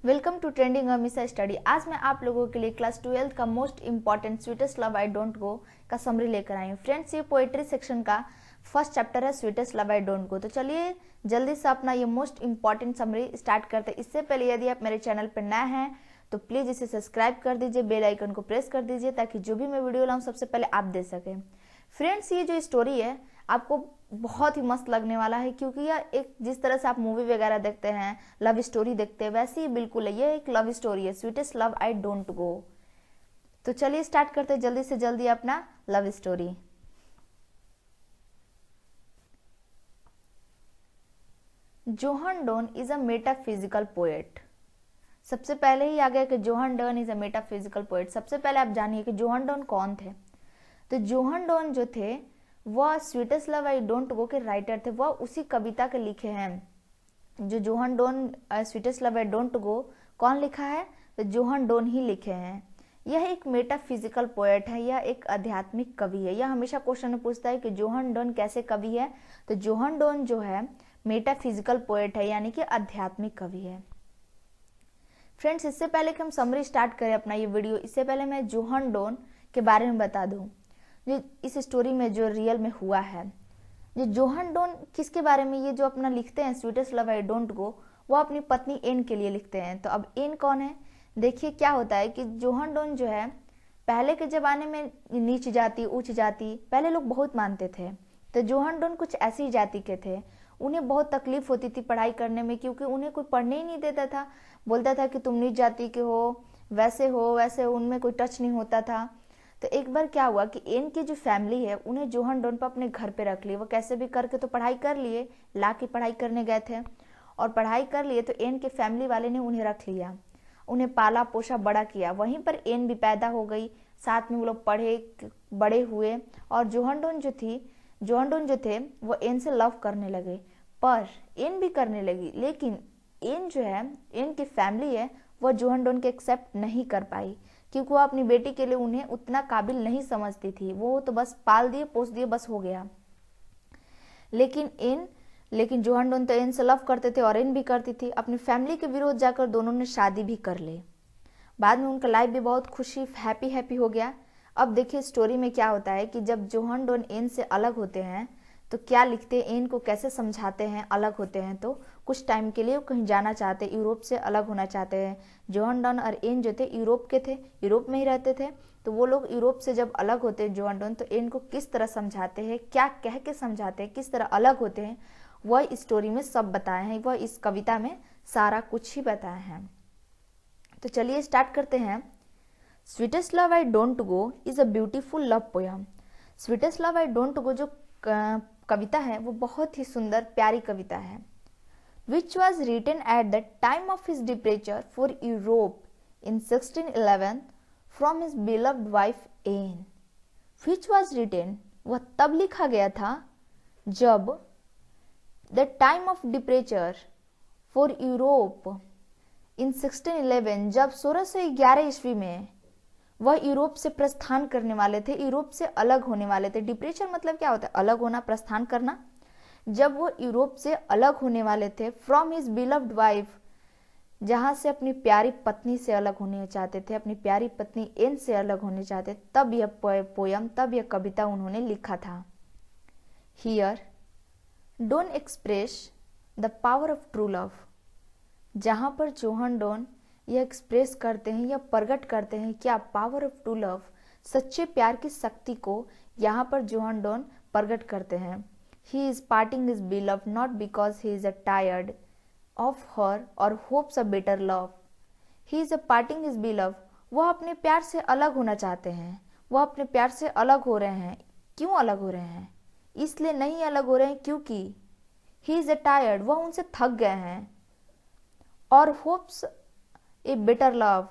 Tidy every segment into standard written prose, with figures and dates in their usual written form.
Welcome to trending हमेशा study. आज मैं आप लोगों के लिए क्लास 12 का most important sweetest love I don't गो का समरी लेकर आई हूँ। फ्रेंड्स, ये पोएट्री सेक्शन का फर्स्ट चैप्टर है sweetest love I don't go. तो चलिए जल्दी से अपना ये मोस्ट इंपॉर्टेंट समरी स्टार्ट करते हैं। इससे पहले यदि आप मेरे चैनल पर नए हैं तो प्लीज़ इसे सब्सक्राइब कर दीजिए, बेल आइकन को प्रेस कर दीजिए ताकि जो भी मैं वीडियो लाऊँ सबसे पहले आप दे सकें। फ्रेंड्स, ये जो स्टोरी है आपको बहुत ही मस्त लगने वाला है, क्योंकि यह एक जिस तरह से आप मूवी वगैरह देखते हैं, लव स्टोरी देखते हैं, वैसे ही बिल्कुल है। ये एक लव स्टोरी है, sweetest love I don't go. तो चलिए स्टार्ट करते हैं जल्दी से जल्दी अपना love story. John Donne is a metaphysical poet. सबसे पहले ही आ गया कि John Donne is a metaphysical poet. सबसे पहले आप जानिए कि जोहान डोन कौन थे। तो जोहान डोन जो थे वह स्वीटेस्ट लव आई डोंट गो के राइटर थे। वह उसी कविता के लिखे हैं जो John Donne sweetest love I don't go कौन लिखा है, तो जोहान डोन ही लिखे हैं। यह एक मेटाफिजिकल पोएट है, यह एक आध्यात्मिक कवि है। यह हमेशा क्वेश्चन में पूछता है कि जोहान डोन कैसे कवि है। तो जोहान डोन जो है मेटाफिजिकल पोएट है, यानी कि आध्यात्मिक कवि है। फ्रेंड्स, इससे पहले कि हम समरी स्टार्ट करें अपना ये वीडियो, इससे पहले मैं जोहान डोन के बारे में बता दूं जो इस स्टोरी में जो रियल में हुआ है। जो जोहान डोन किसके बारे में ये जो अपना लिखते हैं स्वीटेस्ट लव आई डोंट गो, वो अपनी पत्नी एन के लिए लिखते हैं। तो अब एन कौन है, देखिए क्या होता है कि जोहान डोन जो है पहले के ज़माने में नीच जाति उच्च जाति पहले लोग बहुत मानते थे। तो जोहान डोन कुछ ऐसी जाति के थे। उन्हें बहुत तकलीफ होती थी पढ़ाई करने में, क्योंकि उन्हें कोई पढ़ने ही नहीं देता था। बोलता था कि तुम नीच जाति के हो, वैसे हो वैसे, उनमें कोई टच नहीं होता था। तो एक बार क्या हुआ कि एन की जो फैमिली है उन्हें जोहान डोन पर अपने घर पे रख लिए। वो कैसे भी करके तो पढ़ाई कर लिए, ला के पढ़ाई करने गए थे और पढ़ाई कर लिए। तो एन के फैमिली वाले ने उन्हें रख लिया, उन्हें पाला पोसा बड़ा किया। वहीं पर एन भी पैदा हो गई, साथ में वो लोग पढ़े बड़े हुए। और जोहान डोन जो थे वो एन से लव करने लगे, पर एन भी करने लगी। लेकिन एन जो है, एन की फैमिली है, वह जोहान डोन के एक्सेप्ट नहीं कर पाई, क्योंकि वो अपनी बेटी के लिए उन्हें उतना काबिल नहीं समझती थी। वो तो बस पाल दिए पोस दिए बस हो गया। लेकिन जोहान डोन तो एन से लव करते थे और एन भी करती थी। अपनी फैमिली के विरोध जाकर दोनों ने शादी भी कर ली। बाद में उनका लाइफ भी बहुत खुशी हैप्पी हो गया। अब देखिए स्टोरी में क्या होता है कि जब जोहान डोन एन से अलग होते हैं तो क्या लिखते हैं, एन को कैसे समझाते हैं अलग होते हैं। तो कुछ टाइम के लिए वो कहीं जाना चाहते, यूरोप से अलग होना चाहते हैं। जोहान डोन और एन जो थे यूरोप के थे, यूरोप में ही रहते थे। तो वो लोग यूरोप से जब अलग होते हैं जोहान डोन, तो एन को किस तरह समझाते हैं, क्या कह के समझाते हैं, किस तरह अलग होते हैं, वह स्टोरी में सब बताए हैं। वह इस कविता में सारा कुछ ही बताए हैं। तो चलिए स्टार्ट करते हैं। Sweetest love I don't go is a beautiful love poem. Sweetest love I don't गो जो कविता है वो बहुत ही सुंदर प्यारी कविता है। Which was written at the time of his departure for Europe in 1611 from his beloved wife Anne. Which was written, वह तब लिखा गया था जब the time of departure for Europe in 1611, जब 1611 ईस्वी में वह यूरोप से प्रस्थान करने वाले थे, यूरोप से अलग होने वाले थे। डिप्रेचर मतलब क्या होता है, अलग होना, प्रस्थान करना। जब वो यूरोप से अलग होने वाले थे फ्रॉम हिज बिलव्ड वाइफ, जहां से अपनी प्यारी पत्नी से अलग होने चाहते थे, अपनी प्यारी पत्नी एन से अलग होने चाहते, तब यह पोयम, तब यह कविता उन्होंने लिखा था। Here Donne express the power of true love. जहां पर जोहान डोन यह एक्सप्रेस करते हैं या प्रकट करते हैं क्या, पावर ऑफ ट्रू लव, सच्चे प्यार की शक्ति को यहाँ पर जोहान डोन प्रकट करते हैं। He is parting his beloved not because he is tired of her or hopes a better love. He is parting his beloved, वह अपने प्यार से अलग होना चाहते हैं, वह अपने प्यार से अलग हो रहे हैं। क्यों अलग हो रहे हैं, इसलिए नहीं अलग हो रहे हैं क्योंकि he is tired, वह उनसे थक गए हैं, और hopes a better love,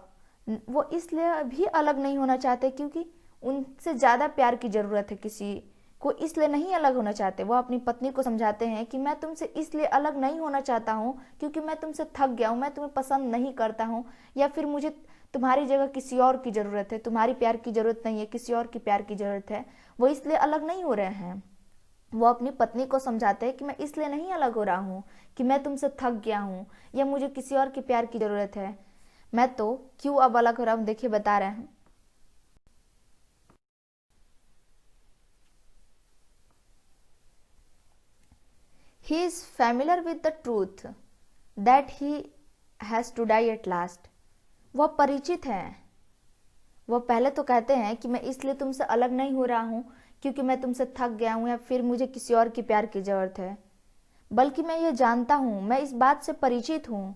वो इसलिए भी अलग नहीं होना चाहते क्योंकि उनसे ज़्यादा प्यार की ज़रूरत है किसी को, इसलिए नहीं अलग होना चाहते। वो अपनी पत्नी को समझाते हैं कि मैं तुमसे इसलिए अलग नहीं होना चाहता हूँ क्योंकि मैं तुमसे थक गया हूँ, मैं तुम्हें पसंद नहीं करता हूँ, या फिर मुझे तुम्हारी जगह किसी और की ज़रूरत है, तुम्हारी प्यार की ज़रूरत नहीं है, किसी और की प्यार की ज़रूरत है। वो इसलिए अलग नहीं हो रहे हैं। वो अपनी पत्नी को समझाते हैं कि मैं इसलिए नहीं अलग हो रहा हूँ कि मैं तुमसे थक गया हूँ या मुझे किसी और के प्यार की जरूरत है। मैं तो क्यों अब अलग हो रहा हूँ, देखिए बता रहे हैं। He is familiar with the truth that he has to die at last. वह परिचित है। वह पहले तो कहते हैं कि मैं इसलिए तुमसे अलग नहीं हो रहा हूँ क्योंकि मैं तुमसे थक गया हूँ या फिर मुझे किसी और के प्यार की जरूरत है, बल्कि मैं ये जानता हूँ, मैं इस बात से परिचित हूँ,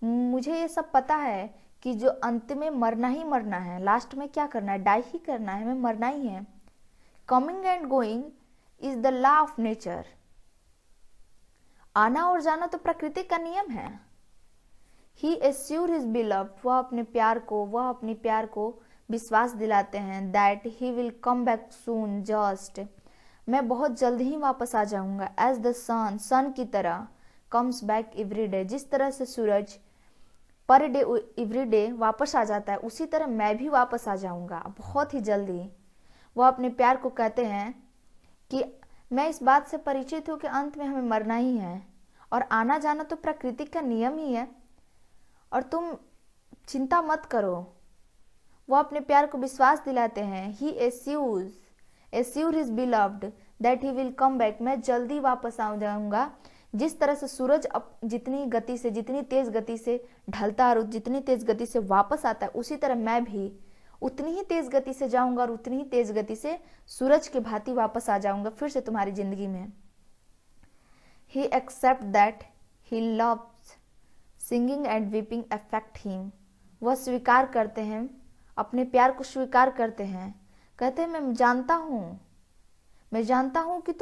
मुझे ये सब पता है कि जो अंत में मरना ही मरना है, लास्ट में क्या करना है, डाई ही करना है, हमें मरना ही है। Coming and going is the law of nature. आना और जाना तो प्रकृति का नियम है। ही एश्योर हिज बिलव्ड, वह अपनी प्यार को विश्वास दिलाते हैं that he will come back soon, just, मैं बहुत जल्द ही वापस आ जाऊंगा। एज द सन की तरह, कम्स बैक एवरी डे, जिस तरह से सूरज पर डे एवरी डे वापस आ जाता है, उसी तरह मैं भी वापस आ जाऊंगा बहुत ही जल्दी। वह अपने प्यार को कहते हैं कि मैं इस बात से परिचित हूँ कि अंत में हमें मरना ही है और आना जाना तो प्रकृति का नियम ही है और तुम चिंता मत करो। वो अपने प्यार को विश्वास दिलाते हैं। He assure his beloved that he will come back, मैं जल्दी वापस आ जाऊंगा। जिस तरह से सूरज जितनी तेज गति से ढलता है और जितनी तेज गति से वापस आता है, उसी तरह मैं भी उतनी ही तेज गति से जाऊंगा और उतनी ही तेज गति से सूरज के भांति वापस आ जाऊंगा फिर से तुम्हारी जिंदगी में। He accept that he loves singing and weeping affect him, वह स्वीकार करते हैं, अपने प्यार को स्वीकार करते हैं। कहते हैं मैं जानता हूँ कि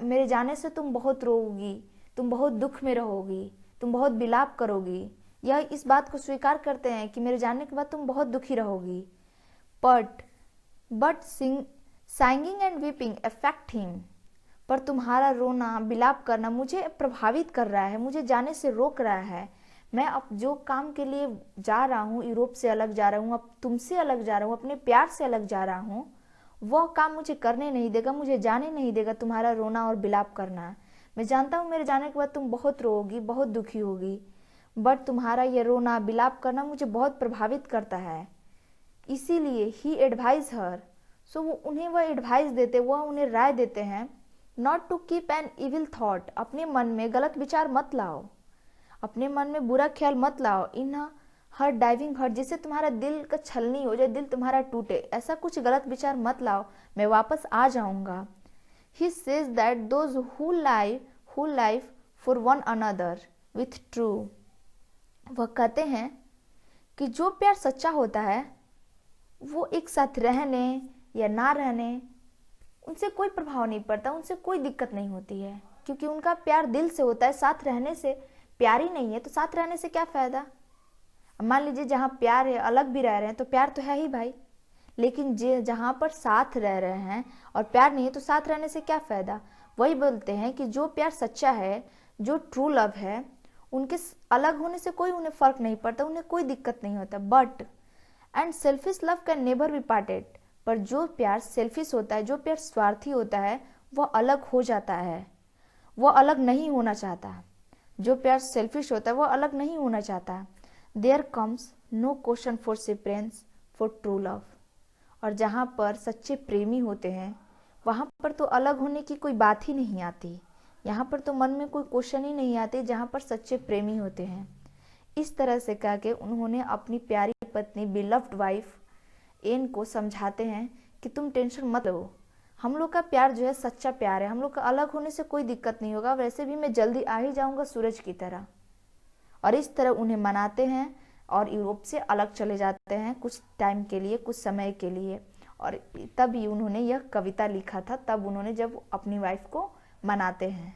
मेरे जाने से तुम बहुत रोओगी, तुम बहुत दुख में रहोगी, तुम बहुत विलाप करोगी। यह इस बात को स्वीकार करते हैं कि मेरे जाने के बाद तुम बहुत दुखी रहोगी। But singing and weeping affect him, पर तुम्हारा रोना विलाप करना मुझे प्रभावित कर रहा है, मुझे जाने से रोक रहा है। मैं अब जो काम के लिए जा रहा हूँ, यूरोप से अलग जा रहा हूँ, अब तुमसे अलग जा रहा हूँ, अपने प्यार से अलग जा रहा हूँ, वह काम मुझे करने नहीं देगा, मुझे जाने नहीं देगा तुम्हारा रोना और विलाप करना। मैं जानता हूँ मेरे जाने के बाद तुम बहुत रोओगी, बहुत दुखी होगी, बट तुम्हारा ये रोना विलाप करना मुझे बहुत प्रभावित करता है। इसीलिए ही एडवाइज हर, सो वह एडवाइस देते, वह उन्हें राय देते हैं, not to keep an evil thought, अपने मन में गलत विचार मत लाओ, अपने मन में बुरा ख्याल मत लाओ। इन हर डाइविंग हर्ट, जिससे तुम्हारा दिल का छलनी हो जाए, दिल तुम्हारा टूटे, ऐसा कुछ गलत विचार मत लाओ, मैं वापस आ जाऊंगा। He says that those who live for one another with true, वह कहते हैं कि जो प्यार सच्चा होता है वो एक साथ रहने या ना रहने उनसे कोई प्रभाव नहीं पड़ता, उनसे कोई दिक्कत नहीं होती है, क्योंकि उनका प्यार दिल से होता है। साथ रहने से प्यार ही नहीं है तो साथ रहने से क्या फायदा। मान लीजिए जहाँ प्यार है, अलग भी रह रहे हैं तो प्यार तो है ही भाई, लेकिन जहाँ पर साथ रह रहे हैं और प्यार नहीं है तो साथ रहने से क्या फायदा। वही बोलते हैं कि जो प्यार सच्चा है, जो ट्रू लव है, उनके अलग होने से कोई उन्हें फर्क नहीं पड़ता, उन्हें कोई दिक्कत नहीं होता। But and selfish love can never be parted, पर जो प्यार सेल्फिश होता है, जो प्यार स्वार्थी होता है, वह अलग हो जाता है, वह अलग नहीं होना चाहता। जो प्यार सेल्फिश होता है वह अलग नहीं होना चाहता। There comes no question for separation for true love, और जहाँ पर सच्चे प्रेमी होते हैं वहाँ पर तो अलग होने की कोई बात ही नहीं आती, यहाँ पर तो मन में कोई क्वेश्चन ही नहीं आते जहाँ पर सच्चे प्रेमी होते हैं। इस तरह से कह के उन्होंने अपनी प्यारी पत्नी बिलव्ड वाइफ एन को समझाते हैं कि तुम टेंशन मत लो, हम लोग का प्यार जो है सच्चा प्यार है, हम लोग का अलग होने से कोई दिक्कत नहीं होगा, वैसे भी मैं जल्दी आ ही जाऊंगा सूरज की तरह। और इस तरह उन्हें मनाते हैं और यूरोप से अलग चले जाते हैं कुछ टाइम के लिए, कुछ समय के लिए। और तभी उन्होंने यह कविता लिखा था, तब उन्होंने जब अपनी वाइफ को मनाते हैं।